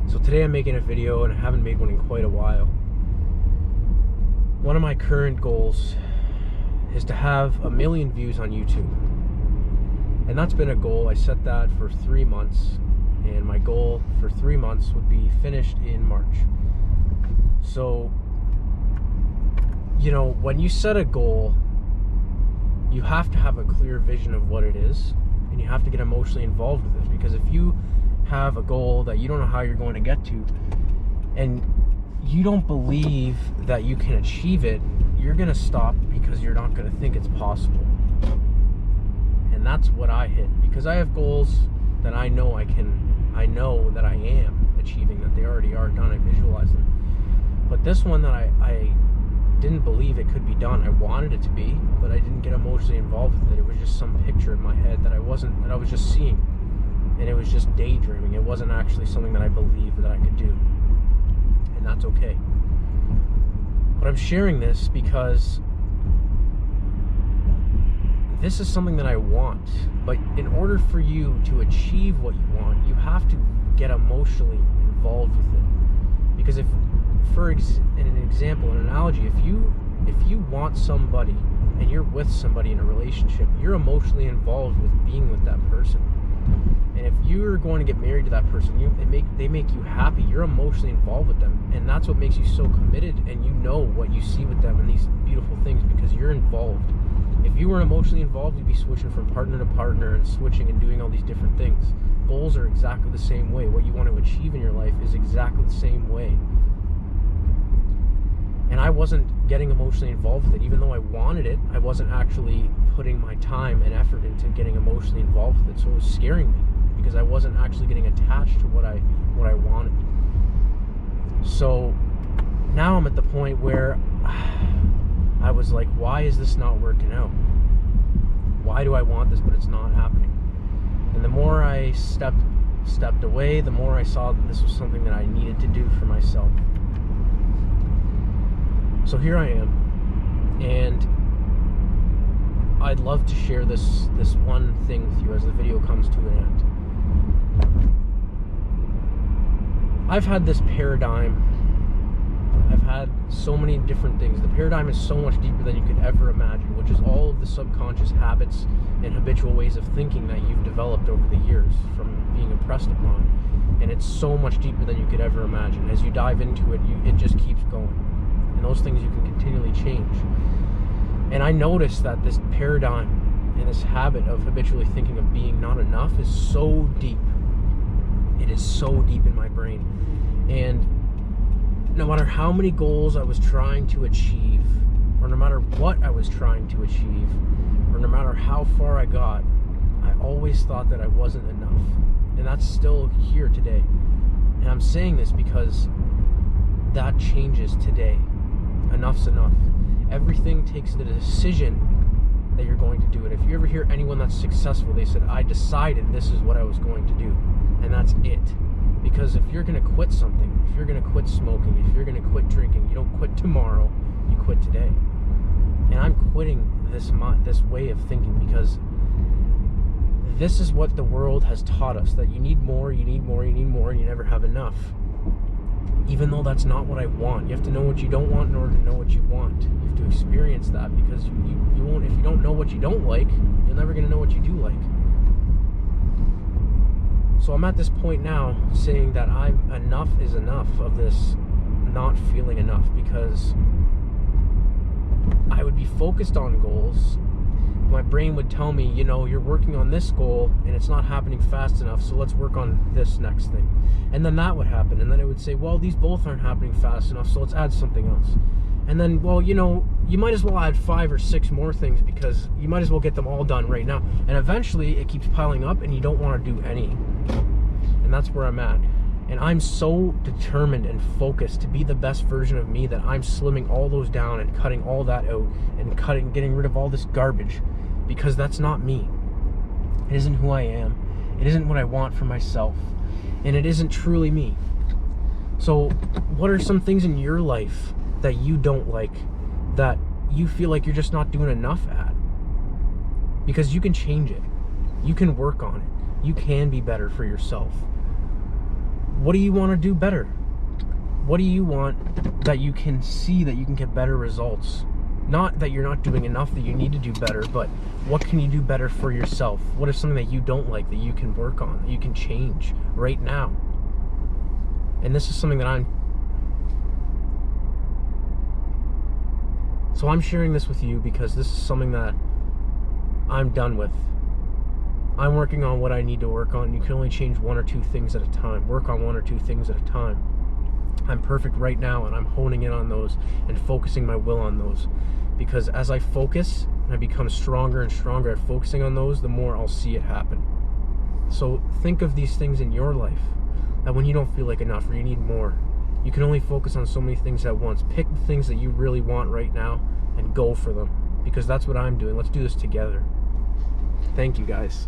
So today I'm making a video, and I haven't made one in quite a while. One of my current goals is to have 1 million views on YouTube. And that's been a goal. I set that for 3 months, and my goal for 3 months would be finished in March. So, you know, when you set a goal, you have to have a clear vision of what it is, and you have to get emotionally involved with it. Because if you have a goal that you don't know how you're going to get to, and you don't believe that you can achieve it, you're going to stop because you're not going to think it's possible. And that's what I hit, because I have goals that I know that I am achieving, that they already are done. I visualize them. But this one that I didn't believe it could be done. I wanted it to be, but I didn't get emotionally involved with it. It was just some picture in my head that I was just seeing. And it was just daydreaming. It wasn't actually something that I believed that I could do. And that's okay. But I'm sharing this because this is something that I want. But in order for you to achieve what you want, you have to get emotionally involved with it. Because if, in an example, an analogy, if you want somebody and you're with somebody in a relationship, you're emotionally involved with being with that person. And if you're going to get married to that person, they make you happy, you're emotionally involved with them. And that's what makes you so committed, and you know what you see with them and these beautiful things because you're involved. If you weren't emotionally involved, you'd be switching from partner to partner and switching and doing all these different things. Goals are exactly the same way. What you want to achieve in your life is exactly the same way. And I wasn't getting emotionally involved with it. Even though I wanted it, I wasn't actually putting my time and effort into getting emotionally involved with it. So it was scaring me because I wasn't actually getting attached to what I wanted. So now I'm at the point where I was like, why is this not working out? Why do I want this, but it's not happening? And the more I stepped away, the more I saw that this was something that I needed to do for myself. So here I am, and I'd love to share this one thing with you as the video comes to an end. I've had this paradigm. I've had so many different things. The paradigm is so much deeper than you could ever imagine, which is all of the subconscious habits and habitual ways of thinking that you've developed over the years from being impressed upon. And it's so much deeper than you could ever imagine. As you dive into it, it just keeps going. And those things you can continually change. And I noticed that this paradigm and this habit of habitually thinking of being not enough is so deep. It is so deep in my brain. And no matter how many goals I was trying to achieve, or no matter what I was trying to achieve, or no matter how far I got, I always thought that I wasn't enough. And that's still here today. And I'm saying this because that changes today. Enough's enough. Everything takes the decision that you're going to do it. If you ever hear anyone that's successful, they said, I decided this is what I was going to do. And that's it. Because if you're going to quit something, if you're going to quit smoking, if you're going to quit drinking, you don't quit tomorrow, you quit today. And I'm quitting this way of thinking because this is what the world has taught us, that you need more, you need more, you need more, and you never have enough. Even though that's not what I want. You have to know what you don't want in order to know what you want. You have to experience that, because you won't, if you don't know what you don't like, you're never going to know what you do like. So I'm at this point now saying that enough is enough of this not feeling enough, because I would be focused on goals. My brain would tell me, you know, you're working on this goal and it's not happening fast enough, so let's work on this next thing. And then that would happen, and then it would say, well, these both aren't happening fast enough, so let's add something else. And then, well, you know, you might as well add 5 or 6 more things, because you might as well get them all done right now. And eventually it keeps piling up and you don't want to do any. And that's where I'm at. And I'm so determined and focused to be the best version of me that I'm slimming all those down and cutting all that out and getting rid of all this garbage, because that's not me. It isn't who I am. It isn't what I want for myself. And it isn't truly me. So what are some things in your life that you don't like, that you feel like you're just not doing enough at? Because you can change it. You can work on it. You can be better for yourself. What do you want to do better? What do you want that you can see that you can get better results? Not that you're not doing enough, that you need to do better, but what can you do better for yourself? What is something that you don't like that you can work on, that you can change right now? And this is something that I'm sharing this with you because this is something that I'm done with. I'm working on what I need to work on. You can only change 1 or 2 things at a time. Work on 1 or 2 things at a time. I'm perfect right now, and I'm honing in on those and focusing my will on those. Because as I focus and I become stronger and stronger at focusing on those, the more I'll see it happen. So think of these things in your life, that when you don't feel like enough or you need more, you can only focus on so many things at once. Pick the things that you really want right now and go for them, because that's what I'm doing. Let's do this together. Thank you, guys.